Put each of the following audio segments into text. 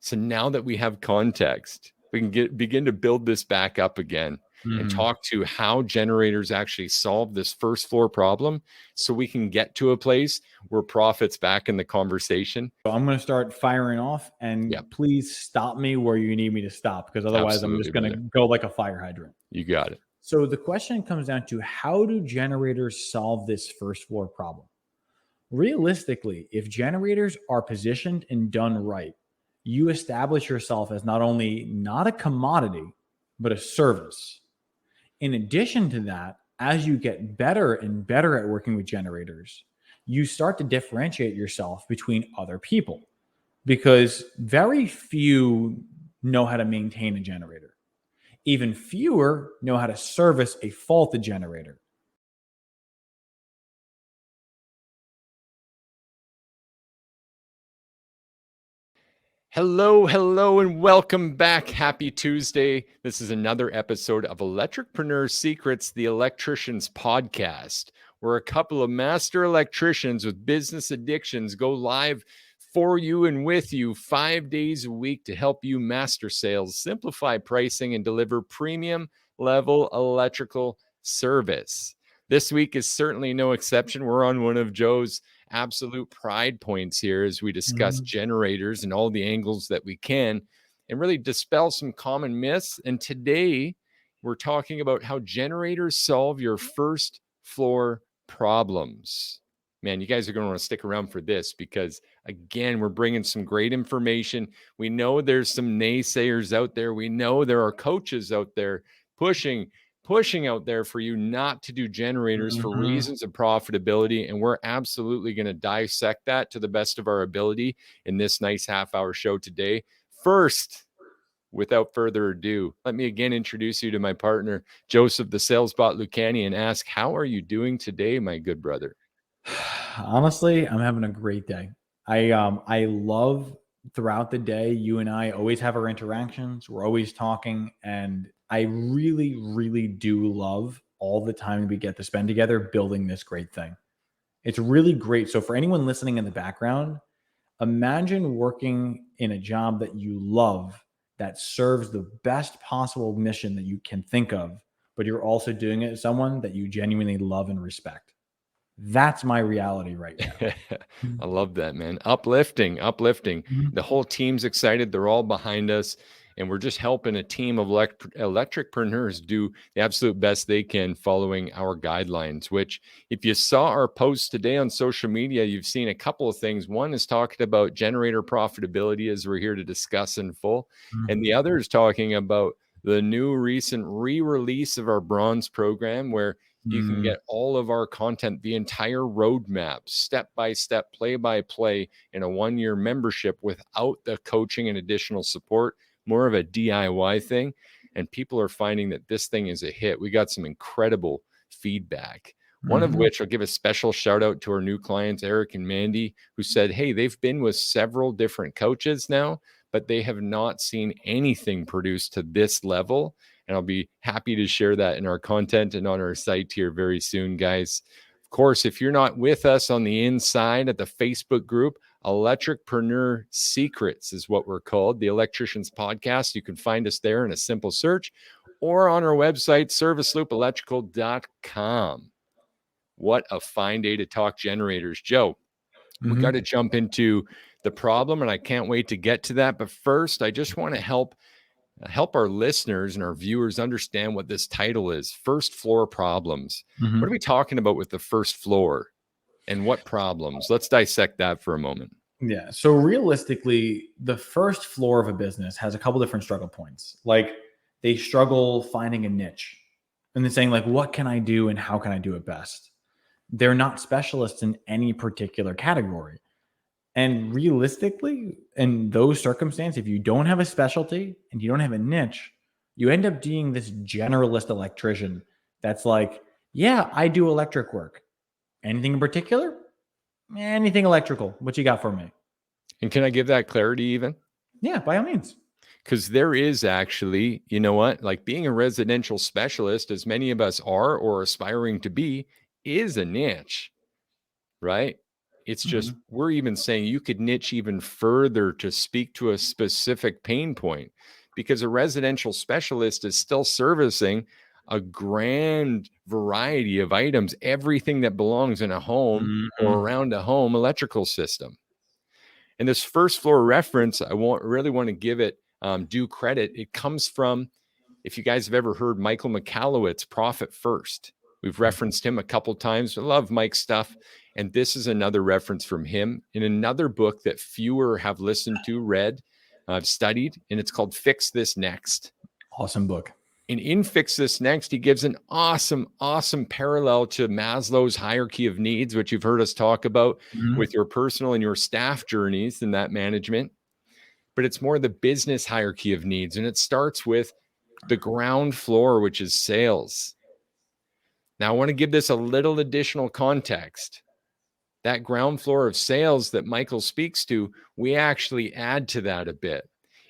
So now that we have context, we can begin to build this back up again and talk to how generators actually solve this first floor problem so we can get to a place where profit's back in the conversation. So I'm going to start firing off, and please stop me where you need me to stop, because otherwise I'm just going to go like a fire hydrant. You got it. So the question comes down to, how do generators solve this first floor problem? Realistically, if generators are positioned and done right, you establish yourself as not only not a commodity, but a service. In addition to that, as you get better and better at working with generators, you start to differentiate yourself between other people, because very few know how to maintain a generator. Even fewer know how to service a faulted generator. Hello, and welcome back. Happy Tuesday. This is another episode of Electricpreneur Secrets, the Electricians Podcast, where a couple of master electricians with business addictions go live for you and with you 5 days a week to help you master sales, simplify pricing, and deliver premium level electrical service. This week is certainly no exception. We're on one of Joe's absolute pride points here as we discuss generators and all the angles that we can and really dispel some common myths. And today we're talking about how generators solve your first floor problems. Man, you guys are going to want to stick around for this because, again, we're bringing some great information. We know there's some naysayers out there. We know there are coaches out there pushing out there for you not to do generators for reasons of profitability. And we're absolutely going to dissect that to the best of our ability in this nice half-hour show today. First, without further ado, let me again introduce you to my partner, Joseph the Salesbot Lucani, and ask, how are you doing today, my good brother? Honestly, I'm having a great day. I love throughout the day, you and I always have our interactions. We're always talking, and I really, really do love all the time we get to spend together building this great thing. It's really great. So for anyone listening in the background, imagine working in a job that you love, that serves the best possible mission that you can think of, but you're also doing it as someone that you genuinely love and respect. That's my reality right now. I love that, man. Uplifting. The whole team's excited. They're all behind us. And we're just helping a team of electricpreneurs do the absolute best they can following our guidelines, which if you saw our post today on social media, you've seen a couple of things. One is talking about generator profitability, as we're here to discuss in full. And the other is talking about the new recent re-release of our bronze program, where you can get all of our content, the entire roadmap, step-by-step, play-by-play in a 1-year membership without the coaching and additional support, more of a DIY thing. And people are finding that this thing is a hit. We got some incredible feedback. One of which I'll give a special shout out to our new clients, Eric and Mandy, who said, hey, they've been with several different coaches now, but they have not seen anything produced to this level. And I'll be happy to share that in our content and on our site here very soon, guys. Of course, if you're not with us on the inside at the Facebook group, Electricpreneur Secrets is what we're called, the Electricians Podcast. You can find us there in a simple search or on our website, serviceloopelectrical.com. What a fine day to talk generators. Joe, we got to jump into the problem, and I can't wait to get to that. But first, I just want to help our listeners and our viewers understand what this title is: first floor problems. What are we talking about with the first floor and what problems? Let's dissect that for a moment. Yeah. So realistically, the first floor of a business has a couple different struggle points. Like, they struggle finding a niche and then saying, like, what can I do and how can I do it best? They're not specialists in any particular category. And realistically, in those circumstances, if you don't have a specialty and you don't have a niche, you end up being this generalist electrician that's like, yeah, I do electric work. Anything in particular? Anything electrical. What you got for me? And can I give that clarity even? Yeah, by all means. Because there is actually, you know what, like being a residential specialist, as many of us are or aspiring to be, is a niche, right? It's just, we're even saying you could niche even further to speak to a specific pain point, because a residential specialist is still servicing a grand variety of items, everything that belongs in a home or around a home electrical system. And this first floor reference, I really want to give it due credit. It comes from, if you guys have ever heard Michael McAllowitt's Profit First. We've referenced him a couple times. I love Mike's stuff. And this is another reference from him in another book that fewer have listened to, read, studied, and it's called Fix This Next. Awesome book. And in Fix This Next, he gives an awesome parallel to Maslow's hierarchy of needs, which you've heard us talk about with your personal and your staff journeys in that management. But it's more the business hierarchy of needs. And it starts with the ground floor, which is sales. Now, I want to give this a little additional context. That ground floor of sales that Michael speaks to, we actually add to that a bit.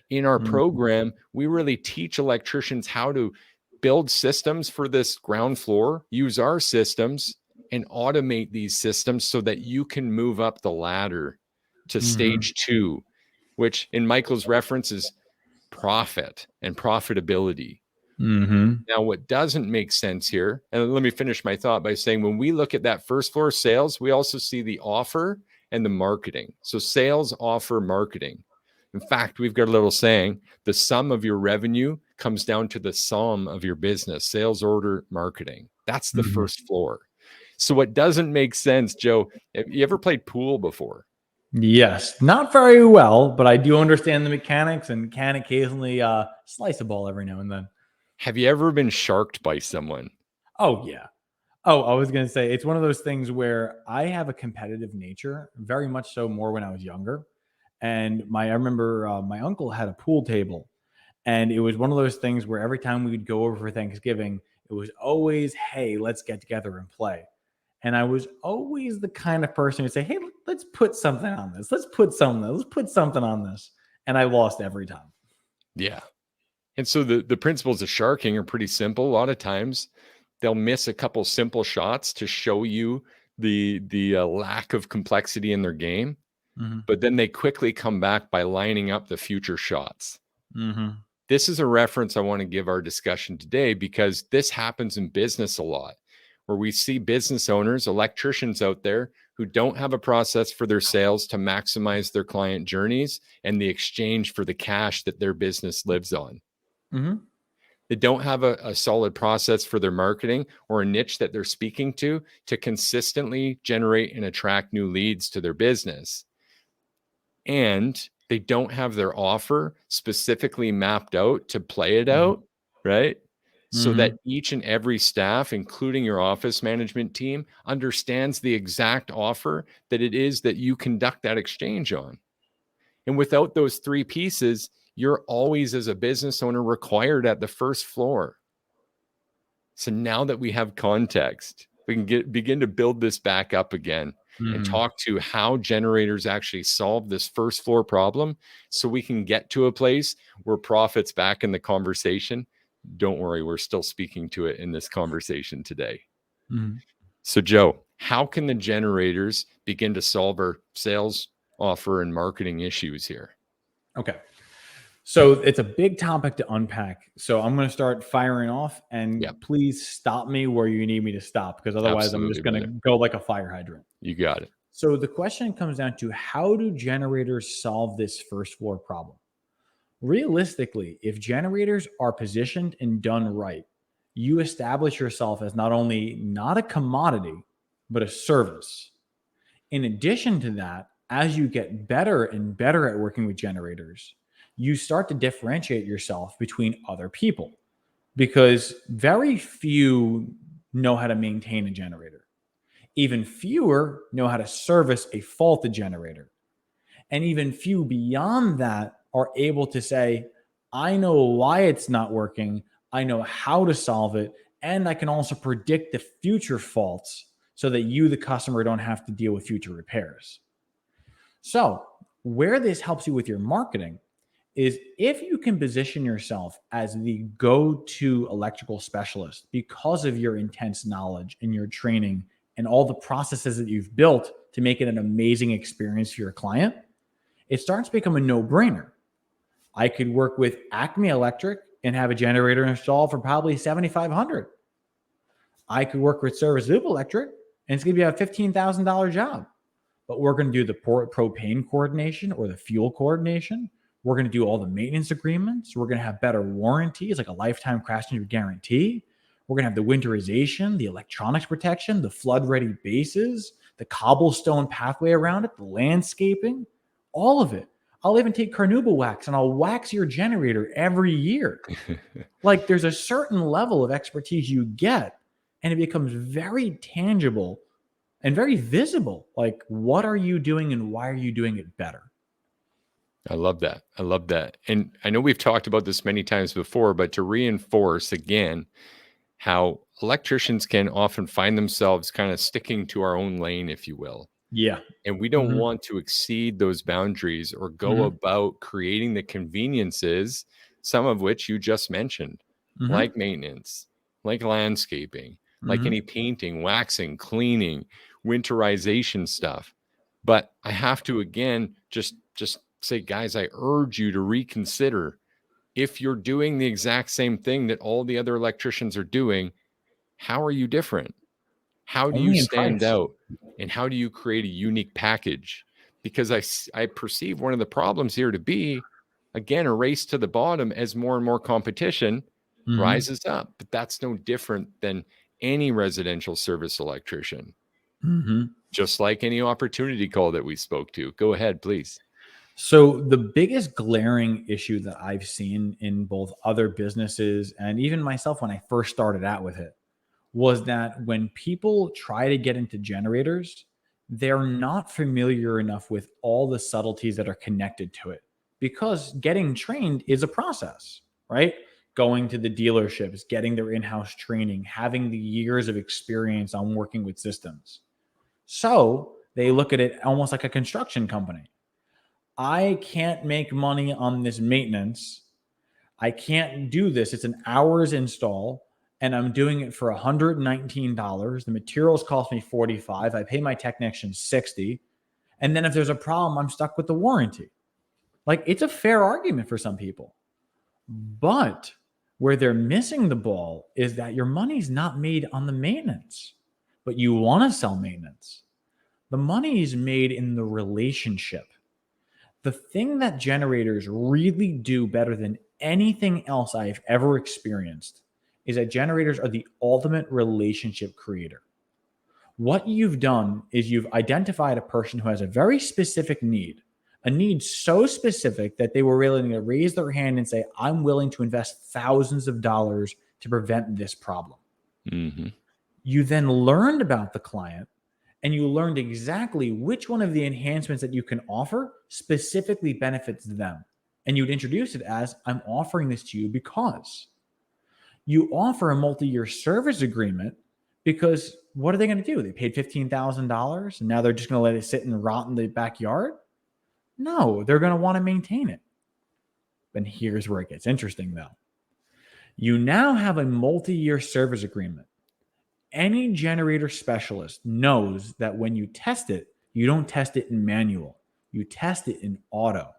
In our program, we really teach electricians how to build systems for this ground floor, use our systems, and automate these systems so that you can move up the ladder to stage 2, which in Michael's reference is profit and profitability. Now, what doesn't make sense here, and let me finish my thought by saying, when we look at that first floor sales, we also see the offer and the marketing. So sales, offer, marketing. In fact, we've got a little saying, the sum of your revenue comes down to the sum of your business, sales, order, marketing. That's the first floor. So what doesn't make sense, Joe, have you ever played pool before? Yes, not very well, but I do understand the mechanics and can occasionally slice a ball every now and then. Have you ever been sharked by someone? Oh, yeah. Oh, I was going to say, it's one of those things where I have a competitive nature, very much so more when I was younger. And I remember my uncle had a pool table, and it was one of those things where every time we would go over for Thanksgiving, it was always, hey, let's get together and play. And I was always the kind of person who'd say, hey, let's put something on this. Let's put something on this. And I lost every time. Yeah. And so the principles of sharking are pretty simple. A lot of times they'll miss a couple simple shots to show you the lack of complexity in their game. But then they quickly come back by lining up the future shots. This is a reference I want to give our discussion today, because this happens in business a lot, where we see business owners, electricians out there who don't have a process for their sales to maximize their client journeys and the exchange for the cash that their business lives on. They don't have a solid process for their marketing or a niche that they're speaking to consistently generate and attract new leads to their business. And they don't have their offer specifically mapped out to play it out, right? So that each and every staff, including your office management team, understands the exact offer that it is that you conduct that exchange on. And without those 3 pieces, you're always, as a business owner, required at the first floor. So now that we have context, we can begin to build this back up again and talk to how generators actually solve this first floor problem, so we can get to a place where profit's back in the conversation. Don't worry, we're still speaking to it in this conversation today. So, Joe, how can the generators begin to solve our sales, offer, and marketing issues here? Okay. So it's a big topic to unpack. So I'm going to start firing off, and please stop me where you need me to stop, because otherwise I'm just going to go like a fire hydrant. You got it. So the question comes down to, how do generators solve this first floor problem? Realistically, if generators are positioned and done right, you establish yourself as not only not a commodity, but a service. In addition to that, as you get better and better at working with generators, you start to differentiate yourself between other people, because very few know how to maintain a generator. Even fewer know how to service a faulted generator. And even few beyond that are able to say, I know why it's not working, I know how to solve it, and I can also predict the future faults so that you, the customer, don't have to deal with future repairs. So where this helps you with your marketing is if you can position yourself as the go-to electrical specialist because of your intense knowledge and your training and all the processes that you've built to make it an amazing experience for your client, it starts to become a no-brainer. I could work with Acme Electric and have a generator installed for probably $7,500. I could work with Service Loop Electric and it's going to be a $15,000 job. But we're going to do the propane coordination or the fuel coordination. We're going to do all the maintenance agreements. We're going to have better warranties, like a lifetime craftsmanship guarantee. We're going to have the winterization, the electronics protection, the flood-ready bases, the cobblestone pathway around it, the landscaping, all of it. I'll even take carnauba wax and I'll wax your generator every year. Like there's a certain level of expertise you get and it becomes very tangible and very visible. Like, what are you doing and why are you doing it better? I love that. I love that. And I know we've talked about this many times before, but to reinforce again, how electricians can often find themselves kind of sticking to our own lane, if you will. Yeah. And we don't Mhm. want to exceed those boundaries or go Mhm. about creating the conveniences, some of which you just mentioned, Mhm. like maintenance, like landscaping, like Mhm. any painting, waxing, cleaning, winterization stuff. But I have to again just say, guys, I urge you to reconsider if you're doing the exact same thing that all the other electricians are doing, how are you different? How do you Only in stand price. out? And how do you create a unique package? Because I perceive one of the problems here to be, again, a race to the bottom as more and more competition Mhm. rises up. But that's no different than any residential service electrician, Mhm. just like any opportunity call that we spoke to. Go ahead, please. So the biggest glaring issue that I've seen in both other businesses and even myself when I first started out with it was that when people try to get into generators, they're not familiar enough with all the subtleties that are connected to it because getting trained is a process, right? Going to the dealerships, getting their in house training, having the years of experience on working with systems. So they look at it almost like a construction company. I can't make money on this maintenance. I can't do this. It's an hour's install and I'm doing it for $119. The materials cost me 45. I pay my technician 60. And then if there's a problem, I'm stuck with the warranty. Like it's a fair argument for some people. But where they're missing the ball is that your money's not made on the maintenance, but you want to sell maintenance. The money is made in the relationship. The thing that generators really do better than anything else I've ever experienced is that generators are the ultimate relationship creator. What you've done is you've identified a person who has a very specific need, a need so specific that they were willing to raise their hand and say, I'm willing to invest thousands of dollars to prevent this problem. Mm-hmm. You then learned about the client and you learned exactly which one of the enhancements that you can offer specifically benefits them. And you'd introduce it as, I'm offering this to you because you offer a multi-year service agreement because what are they going to do? They paid $15,000 and now they're just going to let it sit and rot in the backyard? No, they're going to want to maintain it. And here's where it gets interesting though. You now have a multi-year service agreement. Any generator specialist knows that when you test it, you don't test it in manual, you test it in auto,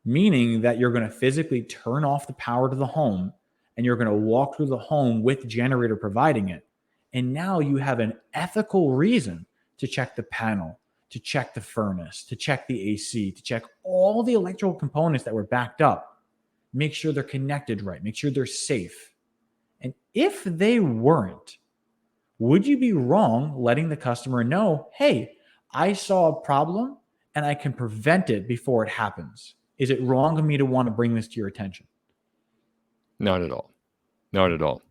meaning that you're going to physically turn off the power to the home and you're going to walk through the home with generator providing it. And now you have an ethical reason to check the panel, to check the furnace, to check the AC, to check all the electrical components that were backed up. Make sure they're connected right, make sure they're safe. And if they weren't, would you be wrong letting the customer know, hey, I saw a problem and I can prevent it before it happens? Is it wrong of me to want to bring this to your attention? Not at all. Not at all.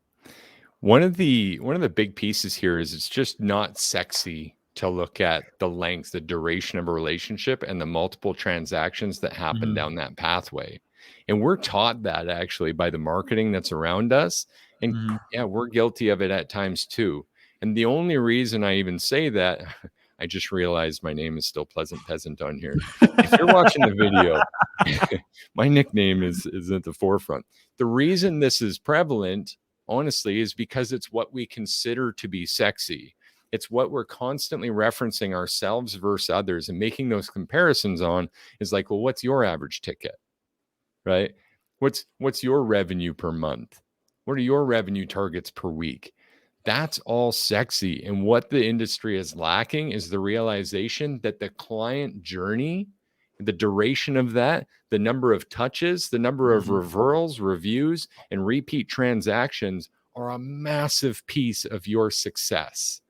One of the big pieces here is it's just not sexy to look at the length, the duration of a relationship and the multiple transactions that happen Mhm. down that pathway. And we're taught that actually by the marketing that's around us. And Mhm. yeah, we're guilty of it at times too. And the only reason I even say that, I just realized my name is still Pleasant Peasant on here. If you're watching the video, my nickname is at the forefront. The reason this is prevalent honestly is because it's what we consider to be sexy. It's what we're constantly referencing ourselves versus others and making those comparisons on is like, well, what's your average ticket, right? What's your revenue per month? What are your revenue targets per week? That's all sexy. And what the industry is lacking is the realization that the client journey, the duration of that, the number of touches, the number of referrals, reviews, and repeat transactions are a massive piece of your success.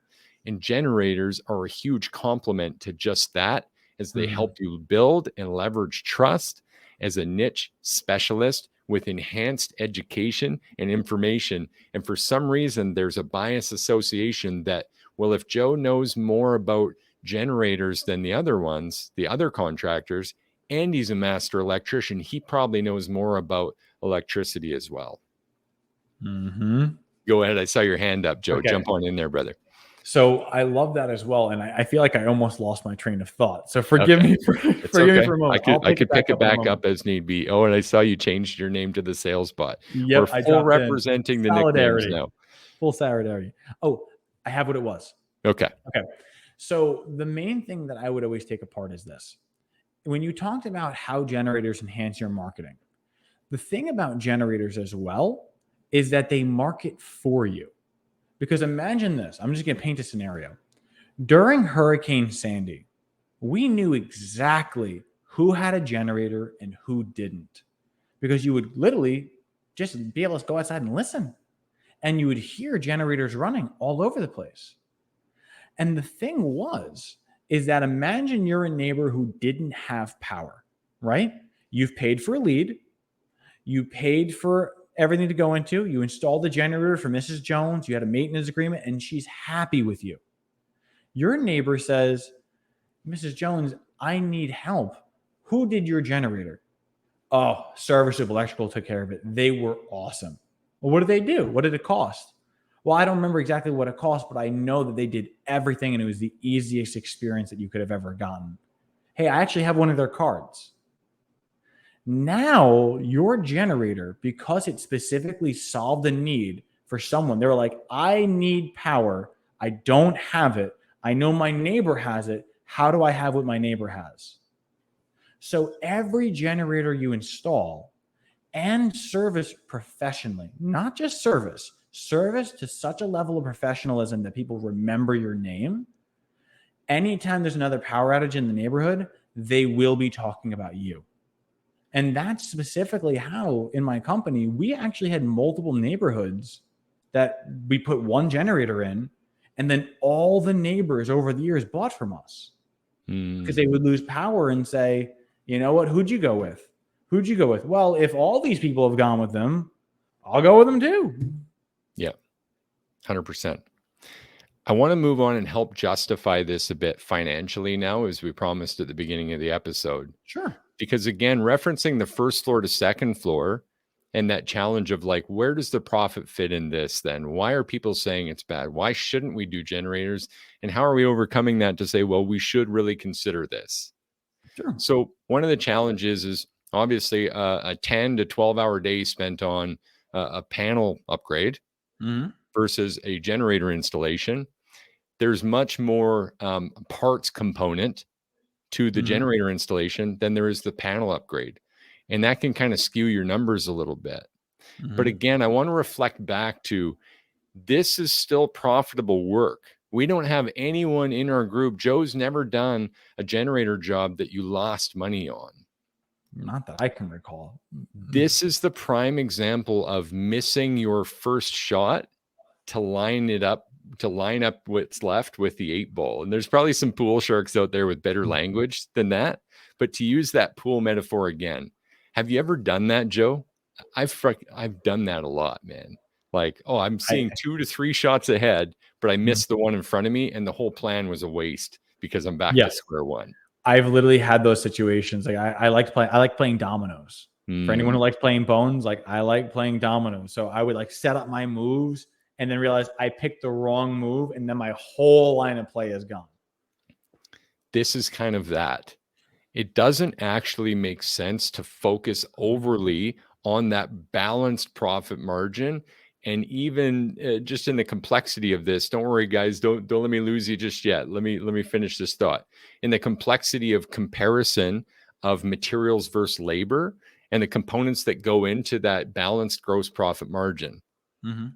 And generators are a huge complement to just that, as they help you build and leverage trust as a niche specialist with enhanced education and information. And for some reason, there's a bias association that, well, if Joe knows more about generators than the other ones, the other contractors, and he's a master electrician, he probably knows more about electricity as well. Go ahead. I saw your hand up, Joe. Okay. Jump on in there, brother. So I love that as well, and I feel like I almost lost my train of thought. So forgive me for me for a moment. I could pick it back up as need be. Oh, and I saw you changed your name to the sales bot. Yep, We're full representing the nicknames now. Full solidarity. Oh, I have what it was. Okay. So the main thing that I would always take apart is this. When you talked about how generators enhance your marketing, the thing about generators as well is that they market for you. Because imagine this. I'm just going to paint a scenario. During Hurricane Sandy, we knew exactly who had a generator and who didn't. Because you would literally just be able to go outside and listen. And you would hear generators running all over the place. And the thing is that imagine you're a neighbor who didn't have power, right? You've paid for a lead. You paid for everything to go into. You installed the generator for Mrs. Jones. You had a maintenance agreement, and she's happy with you. Your neighbor says, Mrs. Jones, I need help. Who did your generator? Oh, Service of Electrical took care of it. They were awesome. Well, what did they do? What did it cost? Well, I don't remember exactly what it cost, but I know that they did everything, and it was the easiest experience that you could have ever gotten. Hey, I actually have one of their cards. Now, your generator, because it specifically solved a need for someone, they were like, I need power. I don't have it. I know my neighbor has it. How do I have what my neighbor has? So every generator you install and service professionally, not just service to such a level of professionalism that people remember your name. Anytime there's another power outage in the neighborhood, they will be talking about you. And that's specifically how, in my company, we actually had multiple neighborhoods that we put one generator in, and then all the neighbors over the years bought from us because they would lose power and say, you know what, who'd you go with? Who'd you go with? Well, if all these people have gone with them, I'll go with them too. Yeah, 100%. I want to move on and help justify this a bit financially now, as we promised at the beginning of the episode. Sure. Because again, referencing the first floor to second floor and that challenge of like, where does the profit fit in this then? Why are people saying it's bad? Why shouldn't we do generators? And how are we overcoming that to say, well, we should really consider this? Sure. So one of the challenges is obviously a 10 to 12-hour day spent on a panel upgrade versus a generator installation. There's much more parts component to the generator installation than there is the panel upgrade. And that can kind of skew your numbers a little bit. But again, I want to reflect back to this is still profitable work. We don't have anyone in our group. Joe's never done a generator job that you lost money on. Not that I can recall. This is the prime example of missing your first shot to line up what's left with the 8-ball. And there's probably some pool sharks out there with better language than that. But to use that pool metaphor again, have you ever done that, Joe? I've done that a lot, man. Like, oh, I'm seeing 2 to 3 shots ahead, but I missed the one in front of me, and the whole plan was a waste because I'm back to square one. I've literally had those situations. Like I like playing dominoes. For anyone who likes playing bones, like I like playing dominoes. So I would like set up my moves and then realize I picked the wrong move, and then my whole line of play is gone. This is kind of that. It doesn't actually make sense to focus overly on that balanced profit margin And even just in the complexity of this, don't worry, guys, don't let me lose you just yet. Let me finish this thought. In the complexity of comparison of materials versus labor and the components that go into that balanced gross profit margin. Mm-hmm.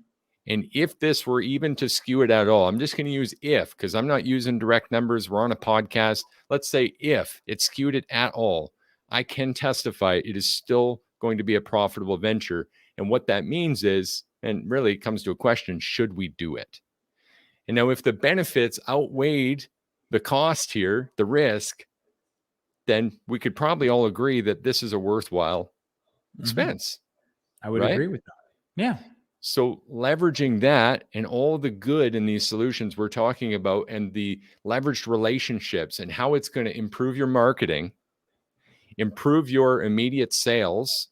And if this were even to skew it at all, I'm just going to use if, because I'm not using direct numbers. We're on a podcast. Let's say if it skewed it at all, I can testify it is still going to be a profitable venture. And what that means is, and really it comes to a question, should we do it? And now if the benefits outweighed the cost here, the risk, then we could probably all agree that this is a worthwhile expense, I would right? agree with that. Yeah. So leveraging that and all the good in these solutions we're talking about and the leveraged relationships and how it's going to improve your marketing, improve your immediate sales,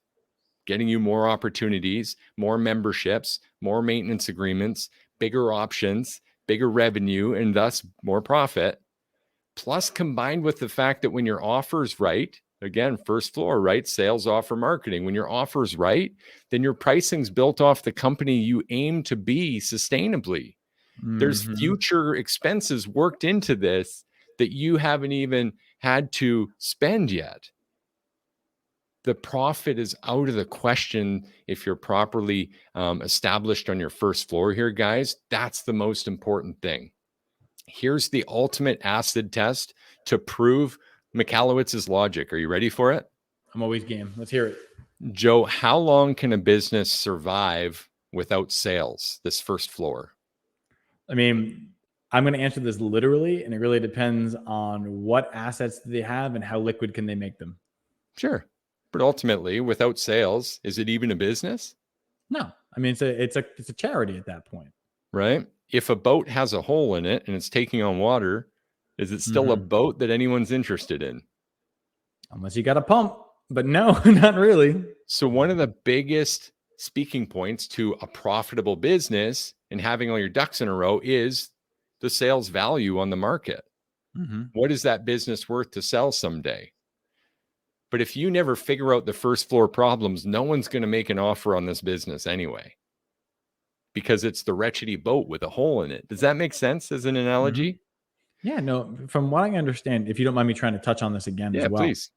getting you more opportunities, more memberships, more maintenance agreements, bigger options, bigger revenue, and thus more profit. Plus, combined with the fact that when your offer's right, again, first floor, right? Sales, offer, marketing. When your offer's right, then your pricing's built off the company you aim to be sustainably. There's future expenses worked into this that you haven't even had to spend yet. The profit is out of the question if you're properly established on your first floor here, guys. That's the most important thing. Here's the ultimate acid test to prove McAllowitt's logic. Are you ready for it? I'm always game. Let's hear it. Joe, how long can a business survive without sales, this first floor? I mean, I'm going to answer this literally, and it really depends on what assets do they have and how liquid can they make them. Sure. But ultimately, without sales, is it even a business? No. I mean, it's a charity at that point. Right? If a boat has a hole in it and it's taking on water, is it still a boat that anyone's interested in? Unless you got a pump. But no, not really. So one of the biggest speaking points to a profitable business and having all your ducks in a row is the sales value on the market. What is that business worth to sell someday? But if you never figure out the first floor problems, no one's going to make an offer on this business anyway, because it's the wretchedy boat with a hole in it. Does that make sense as an analogy? Yeah, no, from what I understand, if you don't mind me trying to touch on this again as well. Please.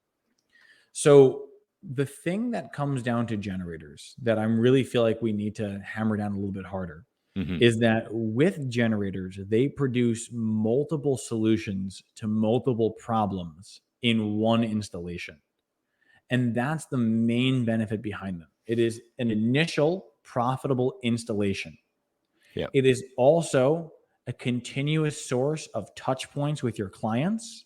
So the thing that comes down to generators that I really feel like we need to hammer down a little bit harder is that with generators, they produce multiple solutions to multiple problems in one installation. And that's the main benefit behind them. It is an initial profitable installation. Yeah. It is also a continuous source of touch points with your clients.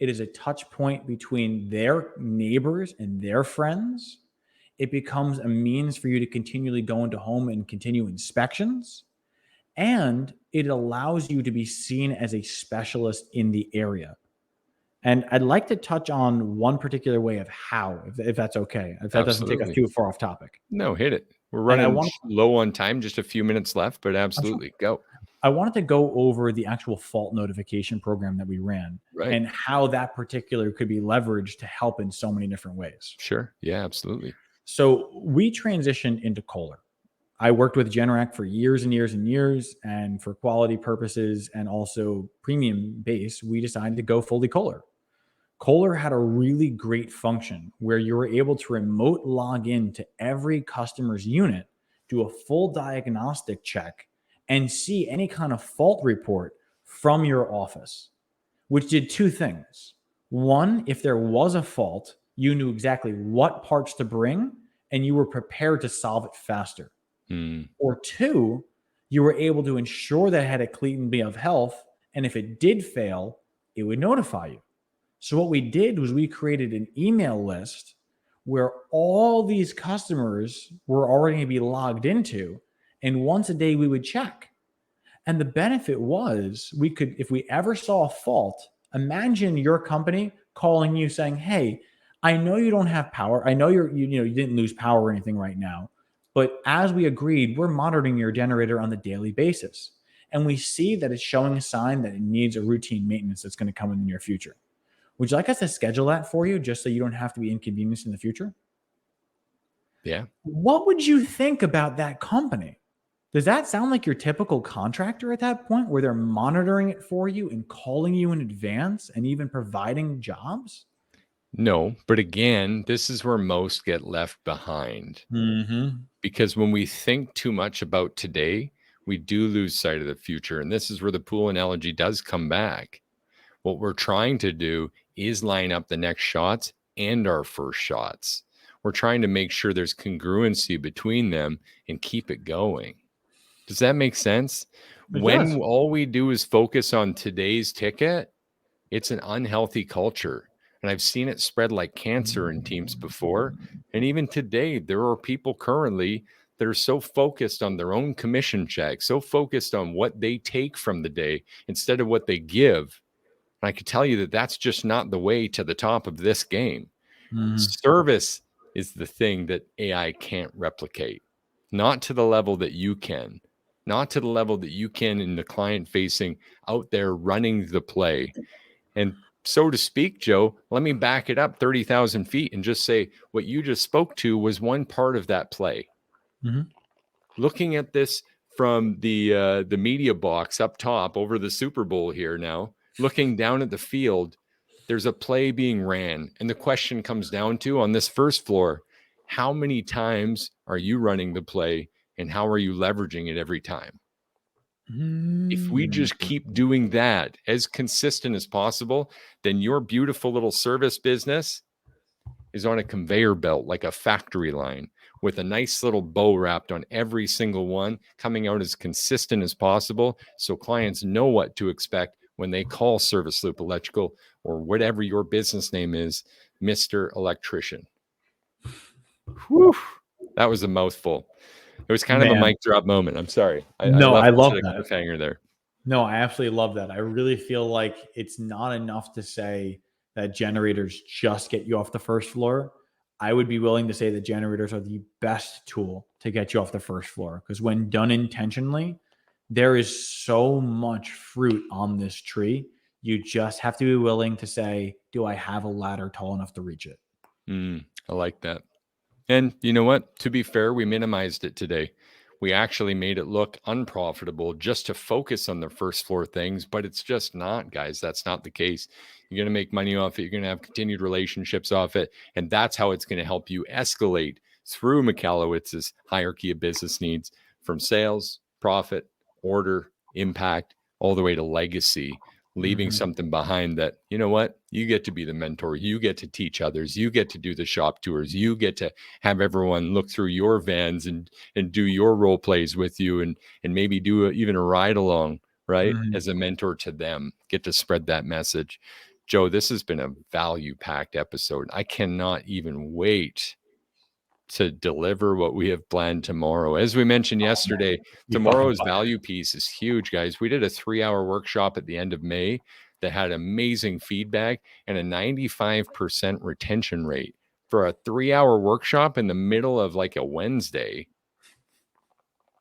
It is a touch point between their neighbors and their friends. It becomes a means for you to continually go into home and continue inspections. And it allows you to be seen as a specialist in the area. And I'd like to touch on one particular way of how, if that's okay, if that doesn't take us too far off topic. No, hit it. We're running low on time, just a few minutes left, but absolutely go. I wanted to go over the actual fault notification program that we ran and how that particular could be leveraged to help in so many different ways. Sure. Yeah, absolutely. So we transitioned into Kohler. I worked with Generac for years and years and years, and for quality purposes and also premium base, we decided to go fully Kohler. Kohler had a really great function where you were able to remote log in to every customer's unit, do a full diagnostic check, and see any kind of fault report from your office, which did two things. One, if there was a fault, you knew exactly what parts to bring and you were prepared to solve it faster. Or two, you were able to ensure that it had a clean bill of health, and if it did fail, it would notify you. So what we did was we created an email list where all these customers were already going to be logged into, and once a day we would check. And the benefit was we could, if we ever saw a fault, imagine your company calling you saying, "Hey, I know you don't have power. I know you didn't lose power or anything right now, but as we agreed, we're monitoring your generator on the daily basis. And we see that it's showing a sign that it needs a routine maintenance that's going to come in the near future. Would you like us to schedule that for you just so you don't have to be inconvenienced in the future?" Yeah. What would you think about that company? Does that sound like your typical contractor at that point where they're monitoring it for you and calling you in advance and even providing jobs? No, but again, this is where most get left behind. Mm-hmm. Because when we think too much about today, we do lose sight of the future. And this is where the pool analogy does come back. What we're trying to do is line up the next shots and our first shots. We're trying to make sure there's congruency between them and keep it going. Does that make sense? It does. When all we do is focus on today's ticket, it's an unhealthy culture. And I've seen it spread like cancer in teams before. And even today, there are people currently that are so focused on their own commission check, so focused on what they take from the day instead of what they give. And I can tell you that that's just not the way to the top of this game. Mm-hmm. Service is the thing that AI can't replicate, not to the level that you can, not to the level that you can in the client facing out there running the play. And so to speak, Joe, let me back it up 30,000 feet and just say what you just spoke to was one part of that play. Mm-hmm. Looking at this from the media box up top over the Super Bowl here now, looking down at the field, there's a play being ran. And the question comes down to on this first floor, how many times are you running the play and how are you leveraging it every time? If we just keep doing that as consistent as possible, then your beautiful little service business is on a conveyor belt like a factory line with a nice little bow wrapped on every single one, coming out as consistent as possible so clients know what to expect when they call Service Loop Electrical or whatever your business name is, Mr. Electrician. Whew, that was a mouthful. It was kind of a Man, mic drop moment. I'm sorry. I no, I left us love at a that. cliffhanger there. No, I absolutely love that. I really feel like it's not enough to say that generators just get you off the first floor. I would be willing to say that generators are the best tool to get you off the first floor because when done intentionally, there is so much fruit on this tree. You just have to be willing to say, do I have a ladder tall enough to reach it? I like that. And you know what? To be fair, we minimized it today. We actually made it look unprofitable just to focus on the first floor things, but it's just not, guys. That's not the case. You're going to make money off it. You're going to have continued relationships off it. And that's how it's going to help you escalate through McAllowitz's hierarchy of business needs from sales, profit, order, impact, all the way to legacy, leaving Mhm. something behind that, you know what? You get to be the mentor. You get to teach others. You get to do the shop tours. You get to have everyone look through your vans and do your role plays with you and maybe do even a ride along, right? Mhm. As a mentor to them, get to spread that message. Joe, this has been a value packed episode. I cannot even wait to deliver what we have planned tomorrow. As we mentioned yesterday, You fucking tomorrow's love it. value piece is huge, guys. We did a 3-hour workshop at the end of May that had amazing feedback and a 95% retention rate for a 3-hour workshop in the middle of like a Wednesday.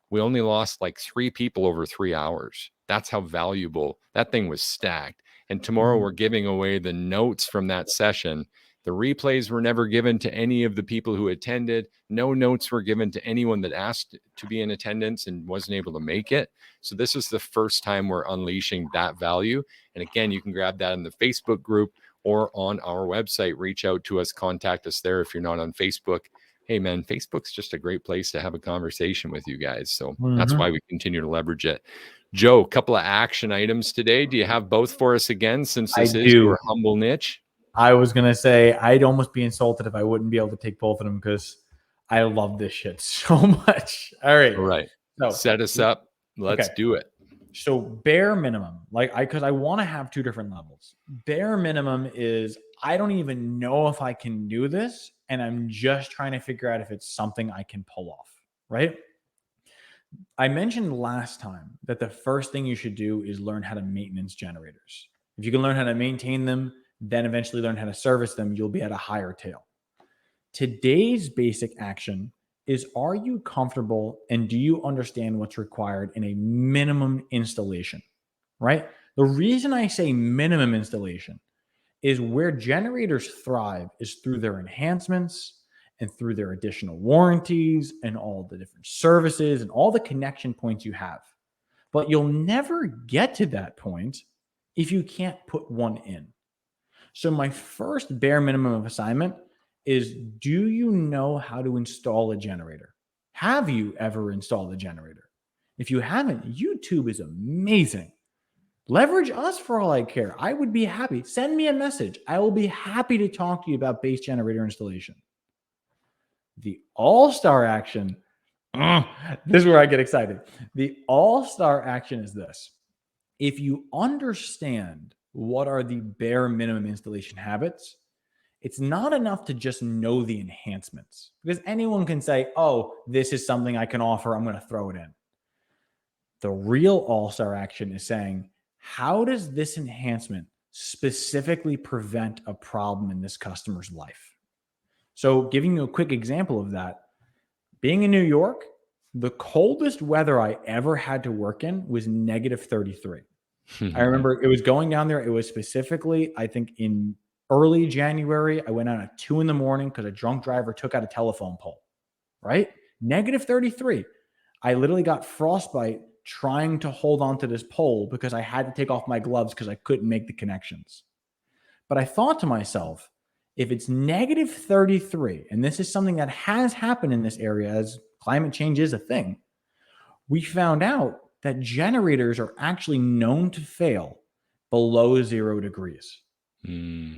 We only lost like 3 people over 3 hours. That's how valuable that thing was stacked. And tomorrow Mhm. we're giving away the notes from that session. The replays were never given to any of the people who attended. No notes were given to anyone that asked to be in attendance and wasn't able to make it. So this is the first time we're unleashing that value. And again, you can grab that in the Facebook group or on our website. Reach out to us, contact us there if you're not on Facebook. Hey man, Facebook's just a great place to have a conversation with you guys. So that's Mhm. why we continue to leverage it. Joe, a couple of action items today. Do you have both for us again, since I this is do. your humble niche? I was gonna say I'd almost be insulted if I wouldn't be able to take both of them because I love this shit so much. All right. All right. So Set us up. Let's okay. do it. So bare minimum, like I because I want to have two different levels. Bare minimum is I don't even know if I can do this, and I'm just trying to figure out if it's something I can pull off. Right. I mentioned last time that the first thing you should do is learn how to maintenance generators. If you can learn how to maintain them, then eventually learn how to service them, you'll be at a higher tail. Today's basic action is are you comfortable and do you understand what's required in a minimum installation, right? The reason I say minimum installation is where generators thrive is through their enhancements and through their additional warranties and all the different services and all the connection points you have. But you'll never get to that point if you can't put one in. So my first bare minimum of assignment is, do you know how to install a generator? Have you ever installed a generator? If you haven't, YouTube is amazing. Leverage us for all I care. I would be happy. Send me a message. I will be happy to talk to you about base generator installation. The all-star action, this is where I get excited. The all-star action is this. If you understand what are the bare minimum installation habits, it's not enough to just know the enhancements, because anyone can say, oh, this is something I can offer, I'm going to throw it in. The real all-star action is saying, how does this enhancement specifically prevent a problem in this customer's life? So giving you a quick example of that, being in New York, the coldest weather I ever had to work in was -33. I remember it was going down there. It was specifically, I think, in early January. I went out at 2 a.m. because a drunk driver took out a telephone pole, right? -33. I literally got frostbite trying to hold on to this pole because I had to take off my gloves because I couldn't make the connections. But I thought to myself, if it's -33, and this is something that has happened in this area as climate change is a thing, we found out that generators are actually known to fail below 0 degrees.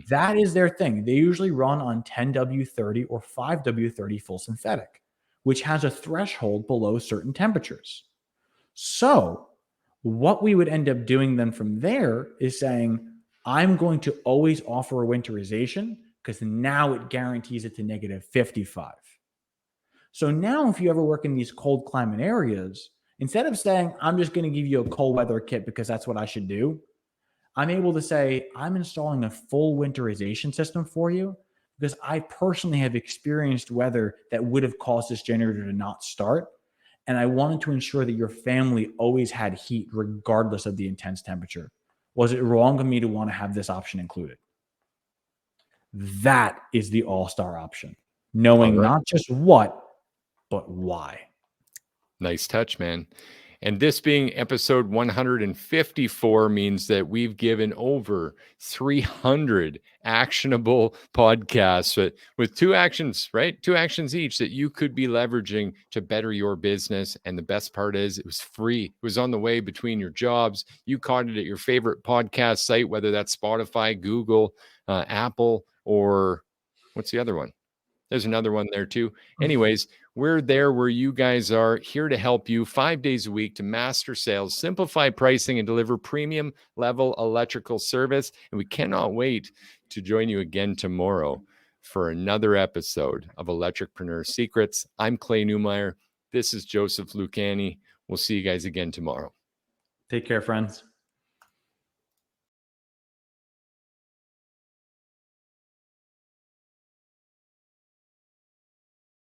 That is their thing. They usually run on 10W30 or 5W30 full synthetic, which has a threshold below certain temperatures. So what we would end up doing then from there is saying, I'm going to always offer a winterization because now it guarantees it to -55. So now if you ever work in these cold climate areas, instead of saying, I'm just going to give you a cold weather kit because that's what I should do, I'm able to say, I'm installing a full winterization system for you because I personally have experienced weather that would have caused this generator to not start. And I wanted to ensure that your family always had heat regardless of the intense temperature. Was it wrong of me to want to have this option included? That is the all-star option. Knowing not just what, but why. Nice touch, man. And this being episode 154 means that we've given over 300 actionable podcasts with 2 actions, right? 2 actions each that you could be leveraging to better your business. And the best part is it was free. It was on the way between your jobs. You caught it at your favorite podcast site, whether that's Spotify, Google, Apple, or what's the other one? There's another one there too. Anyways, we're there where you guys are, here to help you 5 days a week to master sales, simplify pricing, and deliver premium level electrical service. And we cannot wait to join you again tomorrow for another episode of Electricpreneur Secrets. I'm Clay Newmeyer. This is Joseph Lucani. We'll see you guys again tomorrow. Take care, friends.